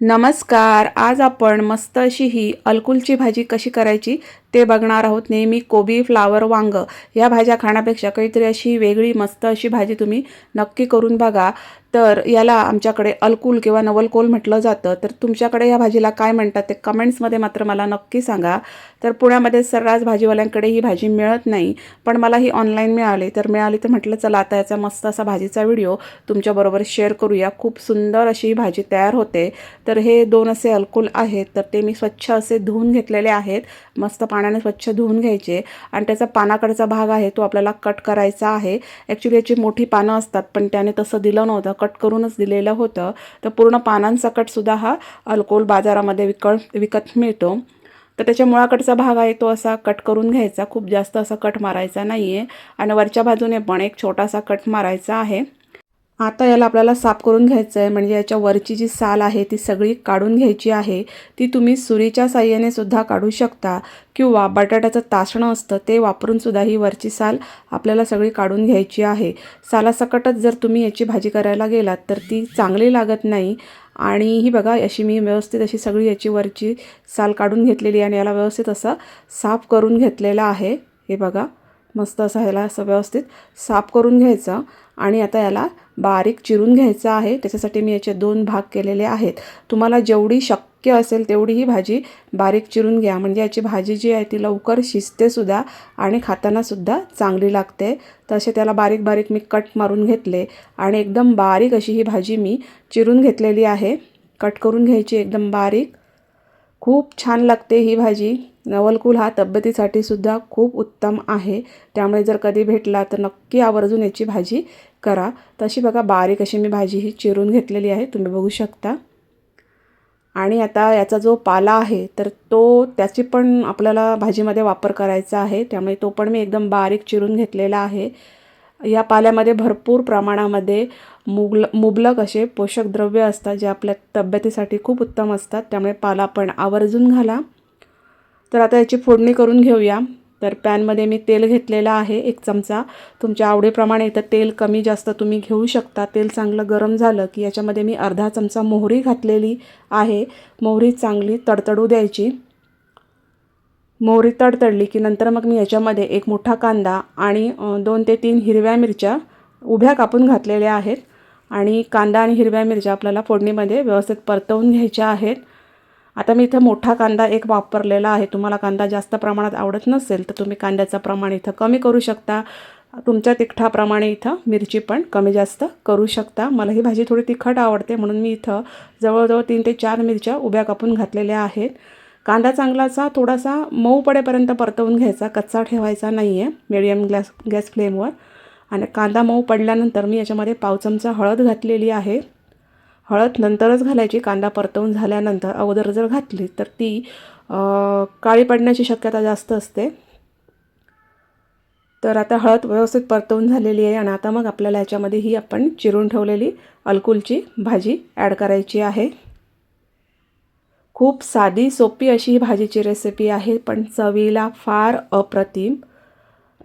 नमस्कार. आज आपण मस्त अशी ही अलकुलची भाजी कशी करायची ते बघणार आहोत. नेहमी कोबी, फ्लावर, वांग या भाज्या खाण्यापेक्षा काहीतरी अशी वेगळी मस्त अशी भाजी तुम्ही नक्की करून बघा. तर याला आमच्याकडे अलकुल किंवा नवलकोल म्हटलं जातं. तर तुमच्याकडे या भाजीला काय म्हणतात ते कमेंट्समध्ये मात्र मला नक्की सांगा. तर पुण्यामध्ये सर्रास भाजीवाल्यांकडे ही भाजी मिळत नाही, पण मला ही ऑनलाईन मिळाली. तर म्हटलं चला आता याचा मस्त असा भाजीचा व्हिडिओ तुमच्याबरोबर शेअर करूया. खूप सुंदर अशी ही भाजी तयार होते. तर हे दोन असे अलकुल आहेत, तर ते मी स्वच्छ असे धुवून घेतलेले आहेत. मस्त पाण्याने स्वच्छ धुवून घ्यायचे आणि त्याचा पानाकडचा भाग आहे तो आपल्याला कट करायचा आहे. ॲक्च्युली याची मोठी पानं असतात, पण त्याने तसं दिलं नव्हतं, कट करूनच दिलेलं होतं. तर पूर्ण पानांसकटसुद्धा हा अलकोल बाजारामध्ये विकत मिळतो. तर त्याच्या मुळाकडचा भाग आहे तो असा कट करून घ्यायचा. खूप जास्त असा कट मारायचा नाही आहे आणि वरच्या बाजूने पण एक छोटासा कट मारायचा आहे. आता याला आपल्याला साफ करून घ्यायचं आहे, म्हणजे याच्या वरची जी साल आहे ती सगळी काढून घ्यायची आहे. ती तुम्ही सुरीच्या साहाय्याने सुद्धा काढू शकता किंवा बटाट्याचं तासणं असतं ते वापरून सुद्धा ही वरची साल आपल्याला सगळी काढून घ्यायची आहे. सालासकटच जर तुम्ही याची भाजी करायला गेलात तर ती चांगली लागत नाही. आणि ही बघा अशी मी व्यवस्थित अशी सगळी याची वरची साल काढून घेतलेली आणि याला व्यवस्थित असं साफ करून घेतलेलं आहे. हे बघा मस्त असं ह्याला असं व्यवस्थित साफ करून घ्यायचं आणि आता याला बारीक चिरून घ्यायचं आहे. त्याच्यासाठी मी याचे 2 भाग केलेले आहेत. तुम्हाला जेवढी शक्य असेल तेवढी ही भाजी बारीक चिरून घ्या, म्हणजे याची भाजी जी आहे ती लवकर शिजतेसुद्धा आणि खातानासुद्धा चांगली लागते. तसे त्याला बारीक बारीक मी कट मारून घेतले आणि एकदम बारीक अशी ही भाजी मी चिरून घेतलेली आहे. कट करून घ्यायची एकदम बारीक. खूप छान लागते ही भाजी. नवलकुल हा तब्येतीसाठी सुद्धा खूप उत्तम आहे, त्यामुळे जर कधी भेटला तर नक्की आवर्जून याची भाजी करा. तशी बघा बारीक अशी मी भाजी ही चिरून घेतलेली आहे, तुम्ही बघू शकता. आणि आता याचा जो पाला आहे तर त्याची पण आपल्याला भाजीमध्ये वापर करायचा आहे, त्यामुळे तो पण मी एकदम बारीक चिरून घेतलेला आहे. या पाल्यामध्ये भरपूर प्रमाणामध्ये मुबलक असे पोषक द्रव्य असतात जे आपल्या तब्येतीसाठी खूप उत्तम असतात, त्यामुळे पाला पण आवर्जून घाला. तर आता याची फोडणी करून घेऊया. तर पॅनमध्ये मी तेल घेतलेलं आहे 1 चमचा. तुमच्या आवडीप्रमाणे इथं तेल कमी जास्त तुम्ही घेऊ शकता. तेल चांगलं गरम झालं की याच्यामध्ये मी अर्धा चमचा मोहरी घातलेली आहे. मोहरी चांगली तडतडू द्यायची. मोहरी तडतडली की नंतर मग मी याच्यामध्ये 1 मोठा कांदा आणि 2 ते 3 हिरव्या मिरच्या उभ्या कापून घातलेल्या आहेत. आणि कांदा आणि हिरव्या मिरच्या आपल्याला फोडणीमध्ये व्यवस्थित परतवून घ्यायच्या आहेत. आता मी इथं मोठा कांदा 1 वापरलेला आहे. तुम्हाला कांदा जास्त प्रमाणात आवडत नसेल तर तुम्ही कांद्याचं प्रमाण इथं कमी करू शकता. तुमच्या तिखटाप्रमाणे इथं मिरची पण कमी जास्त करू शकता. मला ही भाजी थोडी तिखट आवडते म्हणून मी इथं जवळजवळ 3 ते 4 मिरच्या उभ्या कापून घातलेल्या आहेत. कांदा चांगलासा थोडासा मऊ पडेपर्यंत परतवून घ्यायचा, कच्चा ठेवायचा नाही आहे मीडियम गॅस फ्लेमवर. आणि कांदा मऊ पडल्यानंतर मी याच्यामध्ये पाव चमचा हळद घातलेली आहे. हळद नंतरच घालायची, कांदा परतवून झाल्यानंतर. अगोदर जर घातली तर ती काळी पडण्याची शक्यता जास्त असते. तर आता हळद व्यवस्थित परतवून झालेली आहे आणि आता मग आपल्याला याच्यामध्ये ही आपण चिरून ठेवलेली अलकुलची भाजी ॲड करायची आहे. खूप साधी सोपी अशी ही भाजीची रेसिपी आहे, पण चवीला फार अप्रतिम.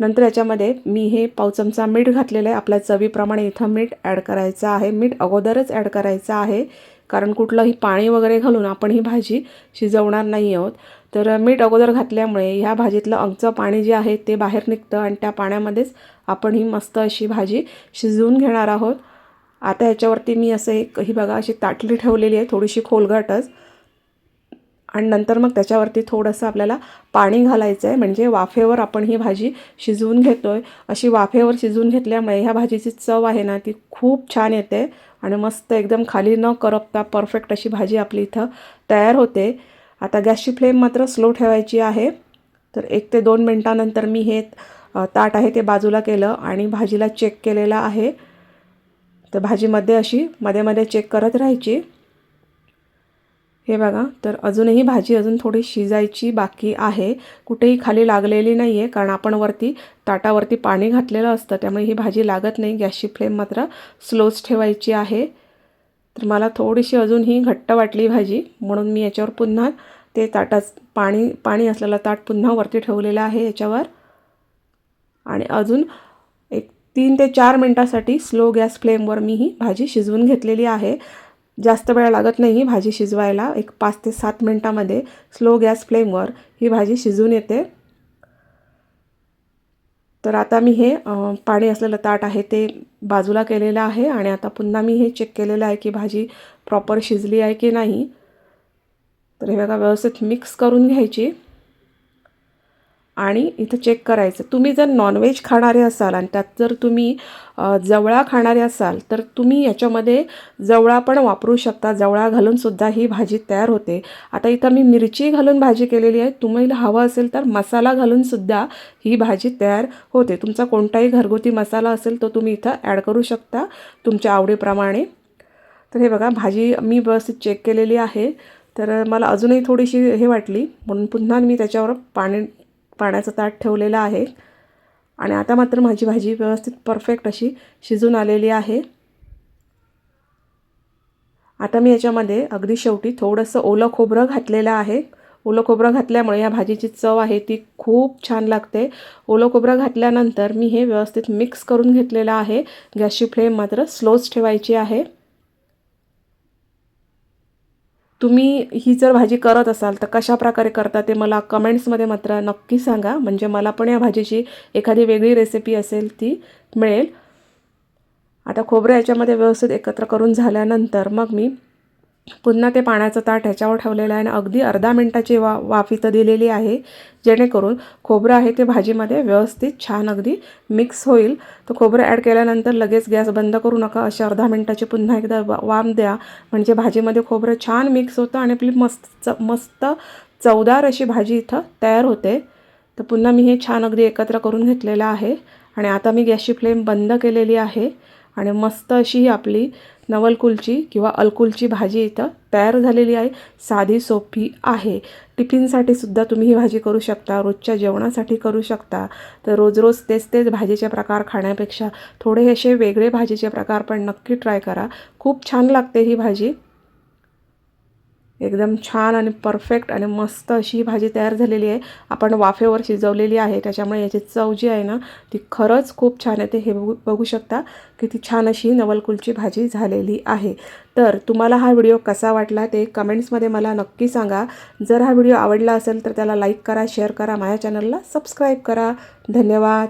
नंतर याच्यामध्ये मी हे पाव चमचा मीठ घातलेलं आहे. आपल्या चवीप्रमाणे इथं मीठ ॲड करायचं आहे. मीठ अगोदरच ॲड करायचं आहे, कारण कुठलंही पाणी वगैरे घालून आपण ही भाजी शिजवणार नाही आहोत. तर मीठ अगोदर घातल्यामुळे ह्या भाजीतलं अंगचं पाणी जे आहे ते बाहेर निघतं आणि त्या पाण्यामध्येच आपण ही मस्त अशी भाजी शिजवून घेणार आहोत. आता याच्यावरती मी असं ही बघा अशी ताटली ठेवलेली आहे, थोडीशी खोलगटच. आणि नंतर मग त्याच्यावरती थोडंसं आपल्याला पाणी घालायचं आहे, म्हणजे वाफेवर आपण ही भाजी शिजवून घेतो आहे. अशी वाफेवर शिजवून घेतल्यामुळे ह्या भाजीची चव आहे ना ती खूप छान येते आणि मस्त एकदम खाली न करपता परफेक्ट अशी भाजी आपली इथं तयार होते. आता गॅसची फ्लेम मात्र स्लो ठेवायची आहे. तर 1 ते 2 मिनटानंतर मी हे ताट आहे ते बाजूला केलं आणि भाजीला चेक केलेलं आहे. तर भाजीमध्ये अशी मध्ये मध्ये चेक करत राहायची. हे बघा, तर अजूनही भाजी थोडी शिजायची बाकी आहे. कुठेही खाली लागलेली नाही आहे, कारण आपण ताटावरती पाणी घातलेलं असतं, त्यामुळे ही भाजी लागत नाही. गॅसची फ्लेम मात्र स्लोच ठेवायची आहे. तर मला थोडीशी अजून ही घट्ट वाटली भाजी, म्हणून मी याच्यावर पुन्हा ते पाणी असलेलं ताट पुन्हा वरती ठेवलेलं आहे याच्यावर. आणि अजून 3 ते 4 मिनटासाठी स्लो गॅस फ्लेमवर मी ही भाजी शिजवून घेतलेली आहे. जास्त वेळ लागत नाही ही भाजी शिजवायला. एक 5 ते 7 मिनिटामध्ये स्लो गॅस फ्लेमवर ही भाजी शिजून येते. तर आता मी हे पाणी असलेलं ताट आहे ते बाजूला केलेलं आहे आणि आता पुन्हा मी हे चेक केलेलं आहे की भाजी प्रॉपर शिजली आहे की नाही. तर हे बघा व्यवस्थित मिक्स करून घ्यायची आणि इथं चेक करायचं. तुम्ही जर नॉनव्हेज खाणारे असाल आणि त्यात जर तुम्ही जवळा खाणारे असाल तर तुम्ही याच्यामध्ये जवळा पण वापरू शकता. जवळा घालूनसुद्धा ही भाजी तयार होते. आता इथं मी मिरची घालून भाजी केलेली आहे. तुम्हाला हवं असेल तर मसाला घालूनसुद्धा ही भाजी तयार होते. तुमचा कोणताही घरगुती मसाला असेल तो तुम्ही इथं ॲड करू शकता तुमच्या आवडीप्रमाणे. तर हे बघा भाजी मी व्यवस्थित चेक केलेली आहे. तर मला अजूनही थोडीशी हे वाटली म्हणून पुन्हा मी त्याच्यावर पाण्याचं ताट ठेवलेलं आहे आणि आता मात्र माझी भाजी व्यवस्थित परफेक्ट अशी शिजून आलेली आहे. आता मी याच्यामध्ये अगदी शेवटी थोडंसं ओलं खोबरं घातलेलं आहे. ओलं खोबरं घातल्यामुळे या भाजीची चव आहे ती खूप छान लागते. ओलं खोबरं घातल्यानंतर मी हे व्यवस्थित मिक्स करून घेतलेलं आहे. गॅसची फ्लेम मात्र स्लोच ठेवायची आहे. तुम्ही ही जर भाजी करत असाल तर कशा प्रकारे करता ते मला कमेंट्समध्ये मात्र नक्की सांगा. म्हणजे मला पण या भाजीची एखादी वेगळी रेसिपी असेल ती मिळेल. आता खोबरं याच्यामध्ये व्यवस्थित एकत्र करून झाल्यानंतर मग मी पुन्हा ते पाण्याचं ताट ह्याच्यावर ठेवलेलं आहे आणि अगदी अर्धा मिनटाची वाफ इथं दिलेली आहे जेणेकरून खोबरं आहे ते भाजीमध्ये व्यवस्थित छान अगदी मिक्स होईल. तर खोबरं ॲड केल्यानंतर लगेच गॅस बंद करू नका. अशा अर्धा मिनटाची पुन्हा एकदा वाफ द्या म्हणजे भाजीमध्ये खोबरं छान मिक्स होतं आणि आपली मस्त चवदार अशी भाजी इथं तयार होते. तर पुन्हा मी हे छान अगदी एकत्र करून घेतलेलं आहे आणि आता मी गॅसची फ्लेम बंद केलेली आहे आणि मस्त अशी ही आपली नवलकुलची किंवा अलकुलची भाजी इथं तयार झालेली आहे. साधी सोपी आहे. टिफिनसाठी सुद्धा तुम्ही ही भाजी करू शकता. रोजच्या जेवणासाठी करू शकता. तर रोज रोज तेच भाजीचे प्रकार खाण्यापेक्षा थोडे असे वेगळे भाजीचे प्रकार पण नक्की ट्राय करा. खूप छान लागते ही भाजी. एकदम छान आणि परफेक्ट आणि मस्त अशी भाजी तयार झालेली आहे. आपण वाफेवर शिजवलेली आहे त्याच्यामुळे याची चव जी आहे ना ती खरंच खूप छान येते. हे बघू शकता किती छान अशी नवलकुलची भाजी झालेली आहे. तर तुम्हाला हा व्हिडिओ कसा वाटला ते कमेंट्समध्ये मला नक्की सांगा. जर हा व्हिडिओ आवडला असेल तर त्याला लाईक करा, शेअर करा, माझ्या चॅनलला सबस्क्राईब करा. धन्यवाद.